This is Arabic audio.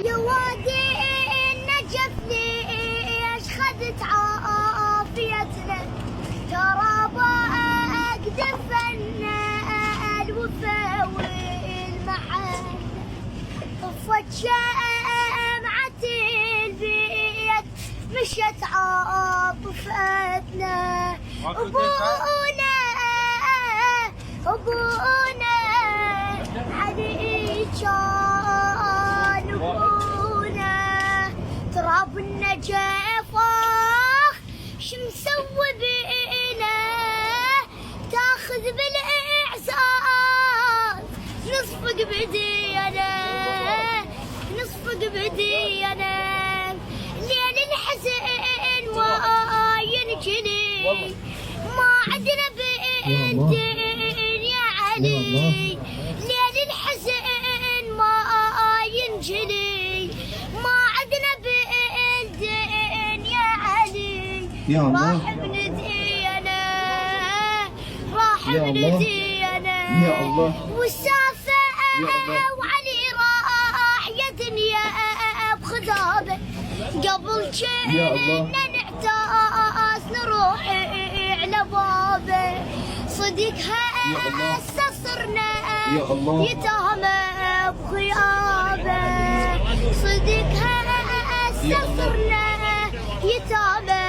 يا وادي النجف ليش خذت عافيتنا ترى باك دفنا الوفا والمحن طفت شمعة البيت مشت عاطفتنا أبونا علي كان أبونا تراب النجف شمسوي بينا تاخذ بالإعزاز نصفق بدينا ليل الحزن ما ينجلي ما عندنا بالدنيا علي ليل الحزن ما ينجلي ما عندنا بالدنيا علي يا الله راح بندينا يا الله والسافة وعلي راح يا دنيا بخذابه قبل كنا نعتاس نروح على بابه صديقها هسه صرنا يتهمه بغيابه صديقها هسه صرنا يتهمه